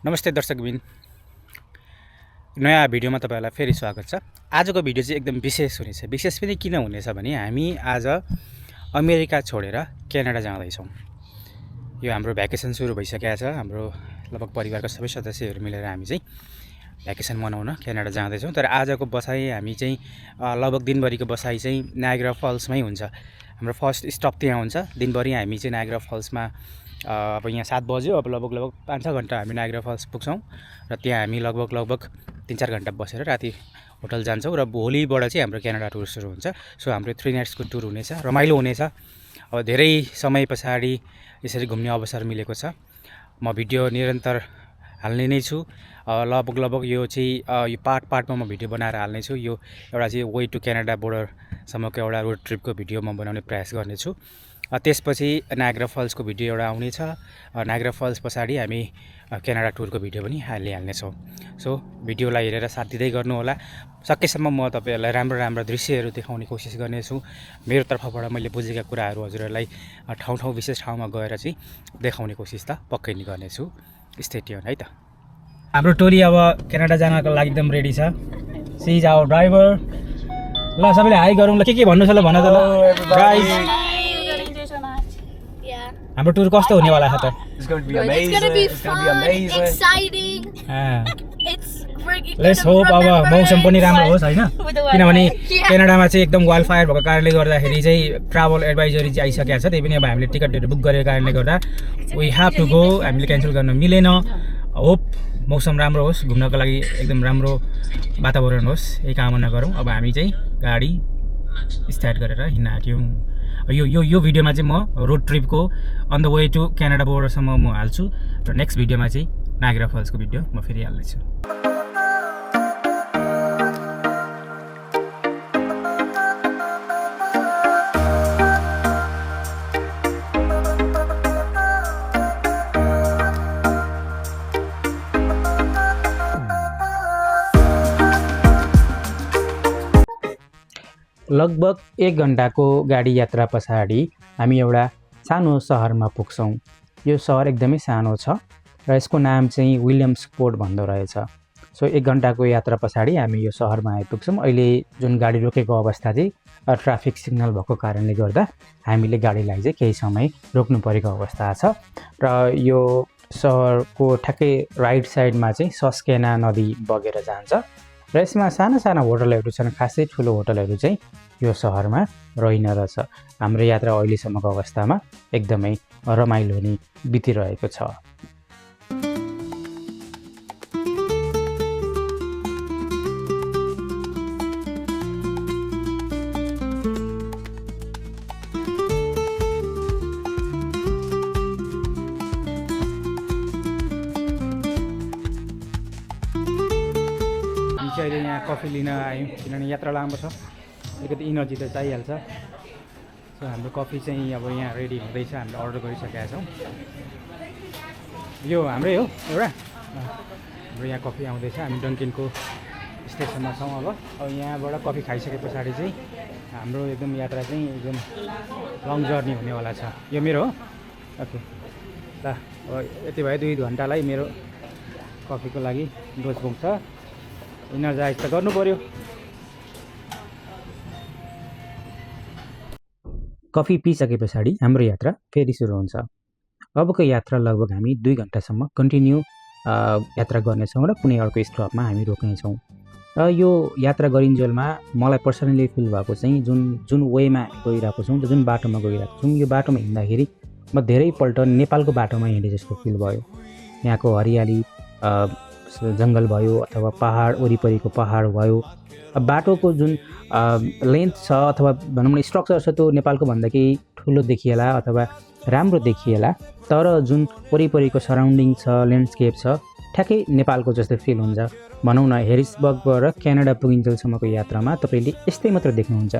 नमस्ते दर्शकबिन, नयाँ भिडियोमा तपाईहरुलाई फेरि स्वागत छ। आजको भिडियो चाहिँ एकदम विशेष हुनेछ। विशेष पनि किन हुनेछ भने हामी आज अमेरिका छोडेर क्यानाडा जाँदैछौँ। यो हाम्रो भ्याकेसन सुरु भइसकेको छ। हाम्रो लगभग परिवारका सबै सदस्यहरू मिलेर हामी चाहिँ भ्याकेसन मनाउन क्यानाडा जाँदैछौँ। तर आजको बसाइ हामी चाहिँ लगभग दिनभरिको बसाइ चाहिँ नायग्रा फल्समै हुन्छ। हाम्रो फर्स्ट स्टप त्यहाँ हुन्छ। दिनभरि हामी चाहिँ नायग्रा फल्समा अब यहाँ 7 बज्यो, अब लगभग 5-6 घन्टा हामी नायग्रा फल्स पुग्छौँ र त्यहाँ हामी लगभग 3-4 घन्टा बसेर राति होटल जान्छौँ र भोलिबाट चाहिँ हाम्रो क्यानाडा टुर सुरु हुन्छ। सो हाम्रो 3 नाइट्सको टुर हुनेछ, रमाइलो हुनेछ। अब धेरै समय पछाडि यसरी घुम्ने अवसर मिलेको छ। म भिडियो निरन्तर हाल्ने नै छु। लगभग यो चाहिँ यो पार्टमा म भिडियो बनाएर हाल्ने छु। यो एउटा चाहिँ वे टु क्यानाडा बोर्डरसम्मको एउटा रोड ट्रिपको भिडियो म बनाउने प्रयास गर्नेछु। त्यसपछि नायग्रा फल्सको भिडियो एउटा आउनेछ। नायग्रा फल्स पछाडि हामी क्यानाडा टुरको भिडियो पनि हाल्नेछौँ। सो भिडियोलाई हेरेर साथ दिँदै गर्नुहोला। सकेसम्म म तपाईहरुलाई राम्रो दृश्यहरू देखाउने कोसिस गर्नेछु। मेरो तर्फबाट मैले बुझेका कुराहरू हजुरहरूलाई ठाउँ विशेष ठाउँमा गएर चाहिँ देखाउने कोसिस त पक्कै नै गर्नेछु। स्टे ट्युन है त। हाम्रो टोली अब क्यानाडा जानको लागि एकदम रेडी छ। She is our driver. ल सबैले हाई गरौँ। ल के भन्नु छ ल भन त ल गाइस। हाम्रो टुर कस्तो हुनेवाला छ त? It's going to be amazing. It's going to be It's fun, going to be amazing. exciting. Let's hope अब मौसम पनि राम्रो होस् हैन, किनभने क्यानाडामा चाहिँ एकदम वाइल्ड फायर भएको कारणले गर्दाखेरि चाहिँ ट्राभल एडभाइजरी चाहिँ आइसकेको छ। त्यही पनि अब हामीले टिकटहरू बुक गरेको कारणले गर्दा वी हैव टु गो। हामीले क्यान्सल गर्न मिलेन। होप मौसम राम्रो होस्, घुम्नको लागि एकदम राम्रो वातावरण होस्, यही कामना गरौँ। अब हामी चाहिँ गाडी स्टार्ट गरेर हिँड्न आँट्यौँ। यो भिडियोमा चाहिँ म रोड ट्रिपको on the way to Canada बोर्डरसम्म म हाल्छु र नेक्स्ट भिडियोमा चाहिँ नायग्रा फल्सको भिडियो म फेरि हाल्नेछु। लगभग 1 घन्टाको गाडी यात्रा पछाडि हामी एउटा सानो सहरमा पुग्छौँ। यो सहर एकदमै सानो छ र यसको नाम चाहिँ विलियम्सपोर्ट भन्दो रहेछ। सो 1 घन्टाको यात्रा पछाडि हामी यो सहरमा आइपुग्छौँ। अहिले जुन गाडी रोकेको अवस्था चाहिँ ट्राफिक सिग्नल भएको कारणले गर्दा हामीले गाडीलाई चाहिँ केही समय रोक्नु परेको अवस्था छ। र यो सहरको ठ्याक्कै राइट साइडमा चाहिँ सस्केना नदी बगेर जान्छ र यसमा साना होटलहरू छन्। खासै ठुलो होटलहरू चाहिँ यो सहरमा रहेन रहेछ। हाम्रो यात्रा अहिलेसम्मको अवस्थामा एकदमै रमाइलो नै बितिरहेको छ। अहिले यहाँ कफी लिन आयौँ किनभने यात्रा लामो छ, अलिकति इनर्जी त चाहिहाल्छ। सो हाम्रो कफी चाहिँ अब यहाँ रेडी हुँदैछ। हामीले अर्डर गरिसकेका छौँ। यो हाम्रै हो एउटा। हाम्रो यहाँ कफी आउँदैछ। हामी डङ्किनको स्टेसनमा छौँ। अब यहाँबाट कफी खाइसके पछाडि चाहिँ हाम्रो एकदम यात्रा चाहिँ एकदम लङ जर्नी हुनेवाला छ। यो मेरो हो। ओके ल, अब यति भयो 2 घन्टालाई मेरो कफीको लागि डोज पुग्छ। इनर्जाइज त गर्नु पर्यो। कफी पिसके पछाडि हाम्रो यात्रा फेरि सुरु हुन्छ। अबको यात्रा लगभग हामी 2 घन्टासम्म कन्टिन्यू यात्रा गर्नेछौँ र कुनै अर्को स्टपमा हामी रोक्नेछौँ। र यो यात्रा गरिन्जेलमा मलाई पर्सनली फिल भएको चाहिँ जुन वेमा गइरहेको छौँ, जुन बाटोमा गइरहेको छौँ, यो बाटोमा हिँड्दाखेरि म धेरैपल्ट नेपालको बाटोमा हिँडे जस्तो फिल भयो। यहाँको हरियाली जङ्गल भयो अथवा पहाड वरिपरिको पहाड भयो। बाटोको जुन लेन्थ छ अथवा भनौँ न स्ट्रक्चर छ त्यो नेपालको भन्दा केही ठुलो देखिएला अथवा राम्रो देखिएला, तर जुन वरिपरिको सराउन्डिङ छ, ल्यान्डस्केप छ, ठ्याक्कै नेपालको जस्तो फिल हुन्छ। भनौँ न हेरिसबर्गबाट क्यानाडा पुगिन्जेलसम्मको यात्रामा तपाईँले यस्तै मात्र देख्नुहुन्छ।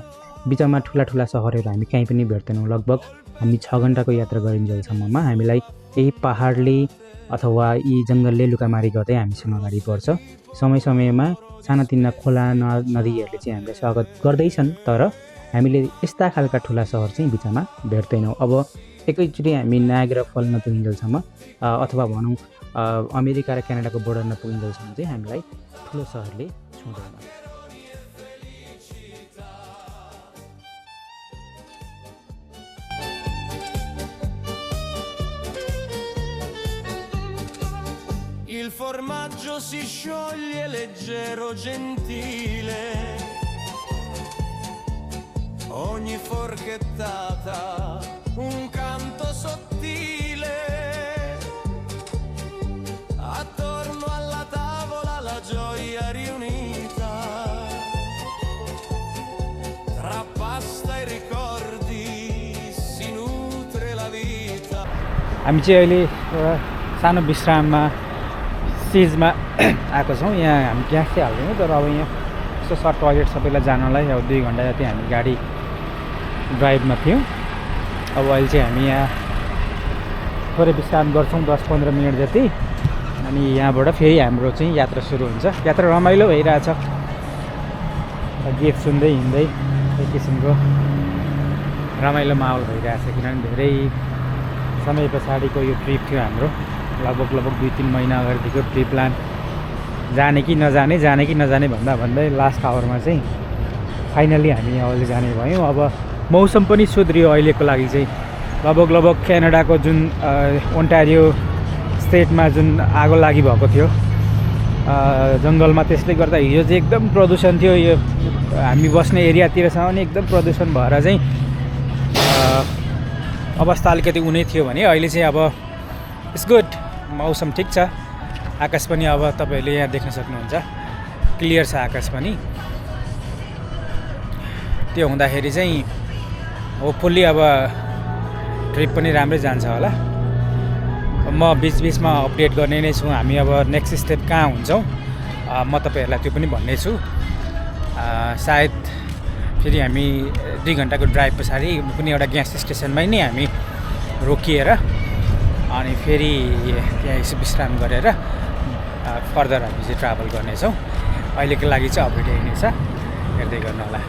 बिचमा ठुला सहरहरू हामी कहीँ पनि भेट्दैनौँ। लगभग हामी 6 घन्टाको यात्रा गरिन्जेलसम्ममा हामीलाई यही पहाडले अथवा यी जङ्गलले लुकामारी गर्दै हामीसँग अगाडि बढ्छ। समयमा सानातिना खोला नदीहरूले चाहिँ हामीलाई स्वागत गर्दैछन्, तर हामीले यस्ता खालका ठुला सहर चाहिँ बिचमा भेट्दैनौँ। अब एकैचोटि हामी नायग्रा फल नपुगिन्जेलसम्म अथवा भनौँ अमेरिका र क्यानाडाको बोर्डर नपुगिन्जेलसम्म चाहिँ हामीलाई ठुलो सहरले छुँदैन। Il formaggio si scioglie leggero, gentile, ogni forchettata un canto sottile, attorno alla tavola la gioia riunita, tra pasta e ricordi si nutre la vita. हामी चाहिँ अहिले एउटा सानो विश्राममा सिजमा आएको छौँ। यहाँ हामी ग्यास चाहिँ हाल्दैनौँ, तर अब यहाँ यसो सर्ट टोयलेट सबैलाई जानलाई अब 2 घन्टा जति हामी गाडी ड्राइभमा थियौँ। अब अहिले चाहिँ हामी यहाँ थोरै विश्राम गर्छौँ 10-15 मिनट जति, अनि यहाँबाट फेरि हाम्रो चाहिँ यात्रा सुरु हुन्छ। यात्रा रमाइलो भइरहेछ, गीत सुन्दै हिँड्दै एक किसिमको रमाइलो माहौल भइरहेछ, किनभने धेरै समय पछाडिको यो ट्रिप थियो हाम्रो। लगभग 2-3 महिना अगाडिदेखिको ट्रिप प्लान, जाने कि नजाने भन्दै लास्ट आवरमा चाहिँ फाइनल्ली हामी अहिले जाने भयौँ। अब मौसम पनि सुध्रियो अहिलेको लागि चाहिँ। लगभग क्यानाडाको जुन ओन्टारियो स्टेटमा जुन आगो लागि भएको थियो जङ्गलमा, त्यसले गर्दा हिजो चाहिँ एकदम प्रदूषण थियो। यो हामी बस्ने एरियातिरसम्म पनि एकदम प्रदूषण भएर चाहिँ अवस्था अलिकति उनै थियो भने अहिले चाहिँ अब इट्स गुड, मौसम ठिक छ। आकाश पनि अब तपाईँहरूले यहाँ देख्न सक्नुहुन्छ, क्लियर छ आकाश पनि। त्यो हुँदाखेरि चाहिँ होपफुल्ली अब ट्रिप पनि राम्रै जान्छ होला। म बिचबिचमा अपडेट गर्ने नै छु, हामी अब नेक्स्ट स्टेप कहाँ हुन्छौँ म तपाईँहरूलाई त्यो पनि भन्ने छु। सायद फेरि हामी 2 घन्टाको ड्राइभ पछाडि कुनै एउटा ग्यास स्टेसनमै नै हामी रोकिएर अनि फेरि त्यहाँ यसो विश्राम गरेर फर्दर हामी चाहिँ ट्राभल गर्नेछौँ। अहिलेको लागि चाहिँ अपडेट यही नै छ, हेर्दै गर्नु होला।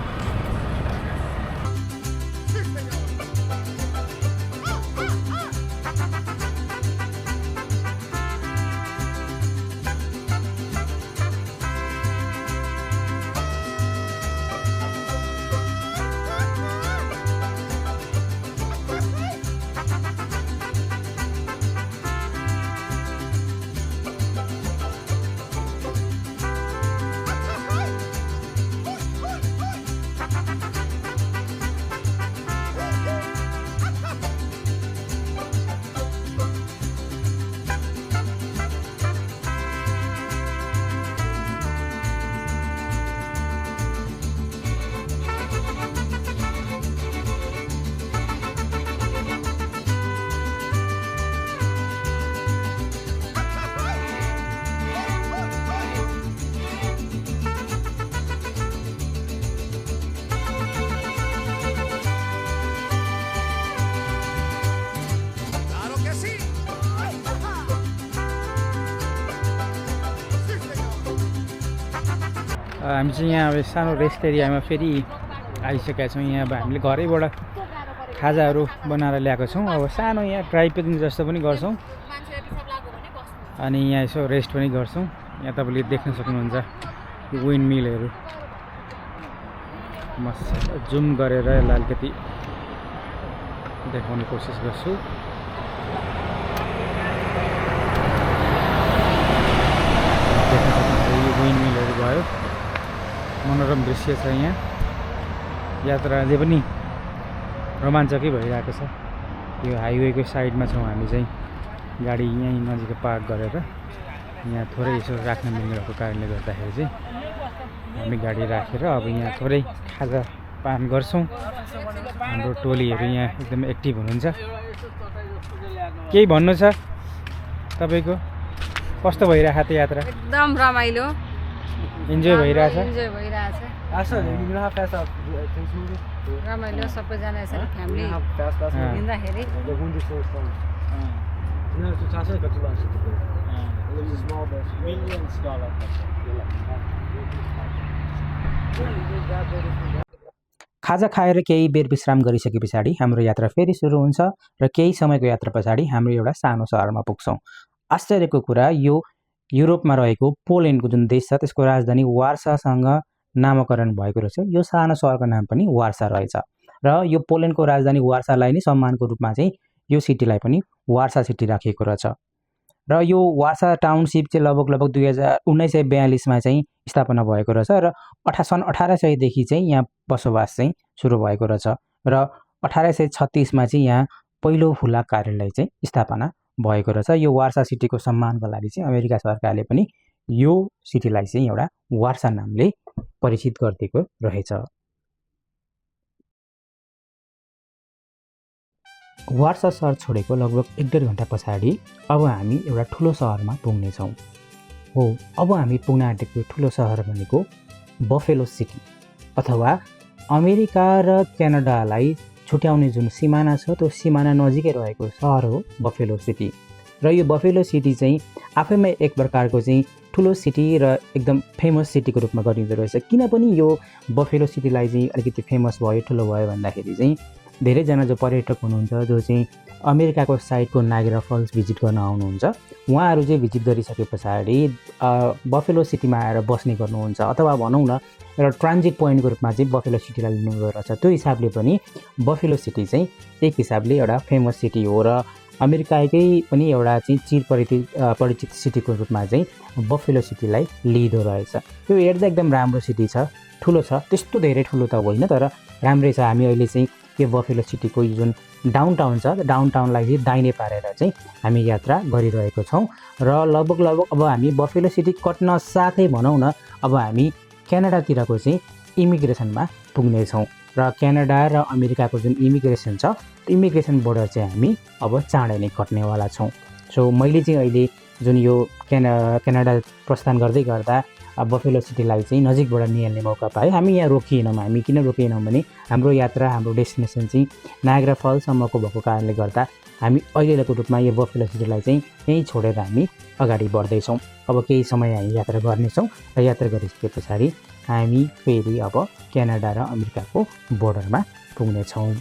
हामी चाहिँ यहाँ अब सानो रेस्ट एरियामा फेरि आइसकेका छौँ। यहाँ अब हामीले घरैबाट खाजाहरू बनाएर ल्याएको छौँ। अब सानो यहाँ ड्राई पिकनिक जस्तो पनि गर्छौँ अनि यहाँ यसो रेस्ट पनि गर्छौँ। यहाँ तपाईँले देख्न सक्नुहुन्छ यो विन्ड मिलहरू। म जुम गरेर यसलाई अलिकति देखाउने कोसिस गर्छु। देख्न सक्नुहुन्छ यो विन्ड मिलहरू भयो, मनोरम दृश्य छ। यहाँ यात्रा अझै पनि रोमाञ्चकै भइरहेको छ। यो हाइवेको साइडमा छौँ हामी चाहिँ, गाडी यहीँ नजिक पार्क गरेर। यहाँ थोरै यसो राख्न मिल्ने भएको कारणले गर्दाखेरि चाहिँ हामी गाडी राखेर अब यहाँ थोरै खाजा पान गर्छौँ। हाम्रो टोलीहरू यहाँ एकदम एक्टिभ हुनुहुन्छ। केही भन्नु छ तपाईँको? कस्तो भइरहेको थियो यात्रा? एकदम रमाइलो, इन्जोय भइरहेछ। रमाइलो सबैजना यसरी फ्यामिली हिँड्दाखेरि। खाजा खाएर केही बेर विश्राम गरिसके पछाडि हाम्रो यात्रा फेरि सुरु हुन्छ र केही समयको यात्रा पछाडि हाम्रो एउटा सानो सहरमा पुग्छौँ। आश्चर्यको कुरा यो युरोपमा रहेको पोल्यान्डको जुन देश छ त्यसको राजधानी वार्सासँग नामकरण भएको रहेछ। यो सानो सहरको नाम पनि वार्सा रहेछ र यो पोल्यान्डको राजधानी वार्सालाई नै सम्मानको रूपमा चाहिँ यो सिटीलाई पनि वार्सा सिटी राखिएको रहेछ। र यो वार्सा टाउनसिप चाहिँ लगभग 1942मा चाहिँ स्थापना भएको रहेछ र सन् 1800 देखि चाहिँ यहाँ बसोबास चाहिँ सुरु भएको रहेछ र 1836मा चाहिँ यहाँ पहिलो हुलाक कार्यालय चाहिँ स्थापना भएको रहेछ। यो वार्सा सिटीको सम्मानको लागि चाहिँ अमेरिका सरकारले पनि यो सिटीलाई चाहिँ एउटा वार्सा नामले परिचित गरिदिएको रहेछ। वार्सा सहर छोडेको लगभग 1.5 घन्टा पछाडि अब हामी एउटा ठुलो सहरमा पुग्नेछौँ। हो, अब हामी पुग्न आँटेको ठुलो सहर भनेको बफेलो सिटी अथवा अमेरिका र क्यानाडालाई छुट्याउने जुन सिमाना छ त्यो सिमाना नजिकै रहेको सहर हो बफेलो सिटी। र यो बफेलो सिटी चाहिँ आफैमा एक प्रकारको चाहिँ ठुलो सिटी र एकदम फेमस सिटीको रूपमा गरिँदो रहेछ। किन पनि यो बफेलो सिटीलाई चाहिँ अलिकति फेमस भयो, ठुलो भयो भन्दाखेरि चाहिँ धेरैजना जो पर्यटक हुनुहुन्छ जो चाहिँ अमेरिकाको साइडको नायग्रा फल्स भिजिट गर्न आउनुहुन्छ, उहाँहरू चाहिँ भिजिट गरिसके पछाडि बफेलो सिटीमा आएर बस्ने गर्नुहुन्छ अथवा भनौँ न एउटा ट्रान्जिट पोइन्टको रूपमा चाहिँ बफेलो सिटीलाई लिनु रहेछ। त्यो हिसाबले पनि बफेलो सिटी चाहिँ एक हिसाबले एउटा फेमस सिटी हो र अमेरिकाकै पनि एउटा चाहिँ परिचित सिटीको रूपमा चाहिँ बफेलो सिटीलाई लिइदो रहेछ। त्यो हेर्दा एकदम राम्रो सिटी छ, ठुलो छ, त्यस्तो धेरै ठुलो त होइन तर राम्रै छ। हामी अहिले चाहिँ यो बफेलो सिटीको जुन डाउनटाउन छ डाउनटाउनलाई चाहिँ दाहिने पारेर चाहिँ हामी यात्रा गरिरहेको छौँ र लगभग अब हामी बफेलो सिटी कट्न साथै भनौँ न अब हामी क्यानाडातिरको चाहिँ इमिग्रेसनमा पुग्नेछौँ र क्यानाडा र अमेरिकाको जुन इमिग्रेसन छ इमिग्रेसन बोर्डर चाहिँ हामी अब चाँडै नै कट्नेवाला छौँ। सो मैले चाहिँ अहिले जुन यो क्यानाडा प्रस्थान गर्दै गर्दा बफेलो सिटीलाई चाहिँ नजिकबाट निहाल्ने मौका पाएँ। हामी यहाँ रोकिएनौँ। हामी किन रोकिएनौँ भने हाम्रो यात्रा हाम्रो डेस्टिनेसन चाहिँ नायग्रा फल्ससम्मको भएको कारणले गर्दा हामी अहिलेको रूपमा यो बफेलो सिटीलाई चाहिँ यहीँ छोडेर हामी अगाडि बढ्दैछौँ। अब केही समय हामी यात्रा गर्नेछौँ र यात्रा गरिसके पछाडि हामी फेरि अब क्यानाडा र अमेरिकाको बोर्डरमा पुग्नेछौँ।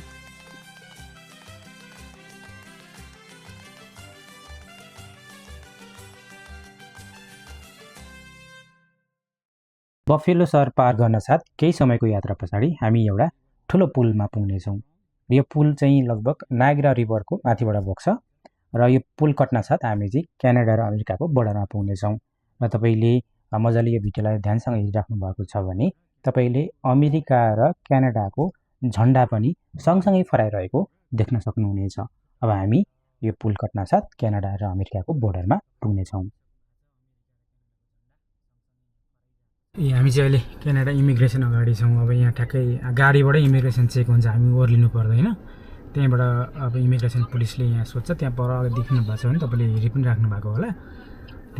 बफेलो सहर पार गर्न साथ केही समयको यात्रा पछाडि हामी एउटा ठुलो पुलमा पुग्नेछौँ। यो पुल चाहिँ लगभग नायग्रा रिभरको माथिबाट बग्छ र यो पुल कट्न साथ हामी चाहिँ क्यानाडा र अमेरिकाको बोर्डरमा पुग्नेछौँ। र तपाईँले मजाले यो भिडियोलाई ध्यानसँग हेरिराख्नु भएको छ भने तपाईँले अमेरिका र क्यानाडाको झन्डा पनि सँगसँगै फहराइरहेको देख्न सक्नुहुनेछ। अब हामी यो पुल कट्न साथ क्यानाडा र अमेरिकाको बोर्डरमा पुग्नेछौँ। हामी चाहिँ अहिले क्यानाडा इमिग्रेसन अगाडि छौँ। अब यहाँ ठ्याक्कै गाडीबाटै इमिग्रेसन चेक हुन्छ, हामी ओर्लिनु पर्दैन। त्यहाँबाट अब इमिग्रेसन पुलिसले यहाँ सोध्छ, त्यहाँ पर अगाडि देख्नु भएको छ भने तपाईँले हेरि पनि राख्नु भएको होला।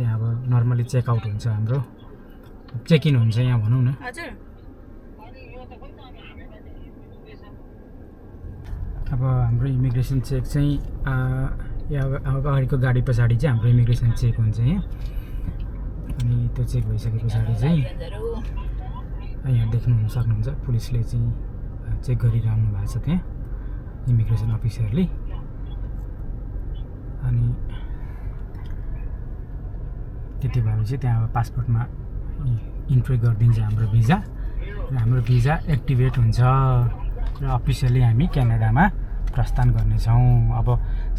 त्यहाँ अब नर्मली चेकआउट हुन्छ, हाम्रो चेक इन हुन्छ यहाँ भनौँ न। अब हाम्रो इमिग्रेसन चेक चाहिँ अगाडिको गाडी पछाडि चाहिँ हाम्रो इमिग्रेसन चेक हुन्छ यहाँ। अनि त्यो चेक भइसके पछाडि चाहिँ यहाँ देख्नु सक्नुहुन्छ पुलिसले चाहिँ चेक गरिरहनु भएको छ त्यहाँ इमिग्रेसन अफिसरले। अनि त्यति भएपछि त्यहाँ अब पासपोर्टमा इन्ट्री गरिदिन्छ हाम्रो भिजा र हाम्रो भिजा एक्टिभेट हुन्छ र अफिसियली हामी क्यानाडामा प्रस्थान गर्नेछौँ। अब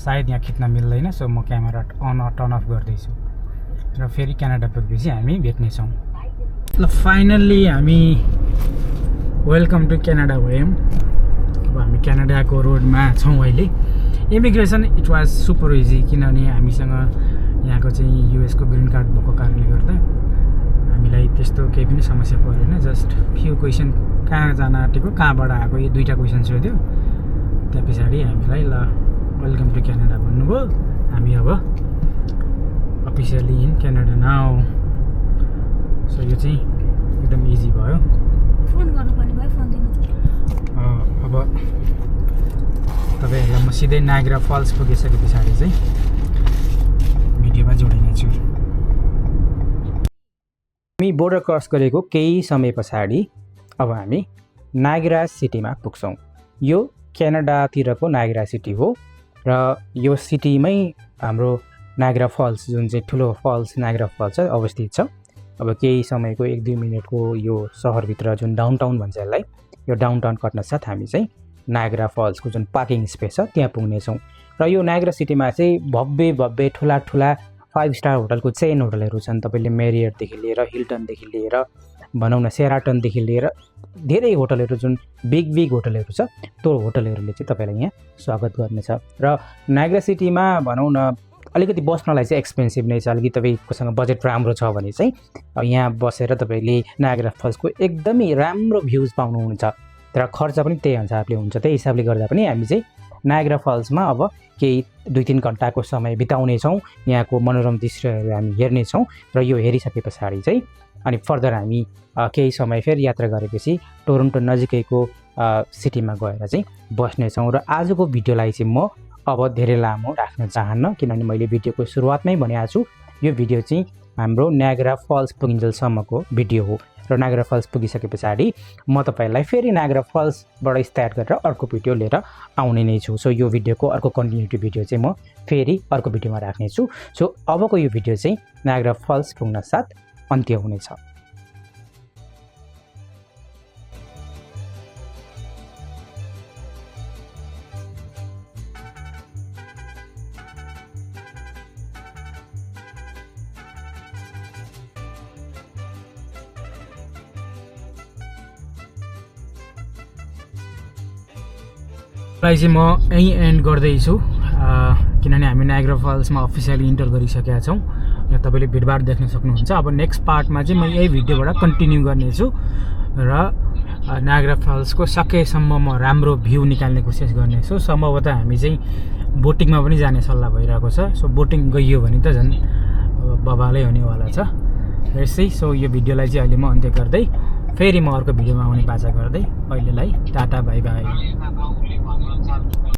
सायद यहाँ खिच्न मिल्दैन, सो म क्यामेरा टर्न अफ गर्दैछु र फेरि क्यानाडा पुगेपछि हामी भेट्नेछौँ। ल फाइनल्ली हामी वेलकम टु क्यानाडा भयौँ। अब हामी क्यानाडाको रोडमा छौँ अहिले। Immigration it was super easy, किनभने हामीसँग यहाँको चाहिँ युएसको ग्रिन कार्ड भएको कारणले गर्दा हामीलाई त्यस्तो केही पनि समस्या परेन। जस्ट फ्यु क्वेसन कहाँ जान आँटेको, कहाँबाट आएको, यो दुईवटा क्वेसन सोध्यो। त्यहाँ पछाडि हामीलाई ल वेलकम टु क्यानाडा भन्नुभयो। हामी अब officially in Canada now. So यो चाहिँ एकदम इजी भयो। फोन गर्नुपर्ने भयो, फोन दिनु। अब तपाईँहरूलाई म सिधै नायग्रा फल्स पुगिसके पछाडि चाहिँ भिडियोमा जोडिनेछु। हामी बोर्डर क्रस गरेको केही समय पछाडि अब हामी नायग्रा सिटीमा पुग्छौँ। यो क्यानाडातिरको नायग्रा सिटी हो र यो सिटीमै हाम्रो नायग्रा फल्स जुन चाहिँ ठुलो फल्स नायग्रा फल्स छ अवस्थित छ। अब केही समयको 1-2 मिनटको यो सहरभित्र जुन डाउनटाउन भन्छ यसलाई, यो डाउनटाउन कट्न साथ हामी चाहिँ नायग्रा फल्सको जुन पार्किङ स्पेस छ त्यहाँ पुग्नेछौँ। र यो नायग्रा सिटीमा चाहिँ भव्य ठुला 5 स्टार होटलको चेन होटलहरू छन्। तपाईँले मेरियटदेखि लिएर हिल्टनदेखि लिएर भनौँ न सेराटनदेखि लिएर धेरै होटलहरू जुन बिग होटलहरू छ त्यो होटलहरूले चाहिँ तपाईँलाई यहाँ स्वागत गर्नेछ। र नायग्रा सिटीमा भनौँ न अलिकति बस्नलाई चाहिँ एक्सपेन्सिभ नै छ। अलिकति तपाईँकोसँग बजेट राम्रो छ भने चाहिँ यहाँ बसेर तपाईँले नायग्रा फल्सको एकदमै राम्रो भ्युज पाउनुहुन्छ। तर खर्च पनि त्यही अनुसारले हुन्छ। त्यही हिसाबले गर्दा पनि हामी चाहिँ नायग्रा फल्समा अब केही 2-3 घन्टाको समय बिताउनेछौँ। यहाँको मनोरम दृश्यहरू हामी हेर्नेछौँ र यो हेरिसके पछाडि चाहिँ अनि फर्दर हामी केही समय फेरि यात्रा गरेपछि टोरन्टो नजिकैको सिटीमा गएर चाहिँ बस्नेछौँ। र आजको भिडियोलाई चाहिँ म अब धेरै लामो राख्न चाहन्न, किनभने मैले भिडियोको सुरुवातमै भनेको छु यो भिडियो चाहिँ हाम्रो नायग्रा फल्स पुगिन्जेलसम्मको भिडियो हो। र नायग्रा फल्स पुगिसके पछाडि म तपाईँलाई फेरि नायग्रा फल्सबाट स्टार्ट गरेर अर्को भिडियो लिएर आउने नै छु। सो यो भिडियोको अर्को कन्टिन्युटी भिडियो चाहिँ म फेरि अर्को भिडियोमा राख्नेछु। सो अबको यो भिडियो चाहिँ नायग्रा फल्स पुग्न साथ अन्त्य हुनेछ। लाई चाहिँ म यहीँ एन्ड गर्दैछु, किनभने हामी नायग्रा फल्समा अफिसियली इन्टर गरिसकेका छौँ। यहाँ तपाईँले भिडभाड देख्न सक्नुहुन्छ। अब नेक्स्ट पार्टमा चाहिँ म यही भिडियोबाट कन्टिन्यू गर्नेछु र नायग्रा फल्सको सकेसम्म म राम्रो भ्यू निकाल्ने कोसिस गर्नेछु। सम्भवतः हामी चाहिँ बोटिङमा पनि जाने सल्लाह भइरहेको छ। सो बोटिङ गइयो भने त झन् बवालै हुनेवाला छ यसै। सो यो भिडियोलाई चाहिँ अहिले म अन्त्य गर्दै फेरि म अर्को भिडियोमा आउने बाचा गर्दै अहिलेलाई टाटा बाई बाई।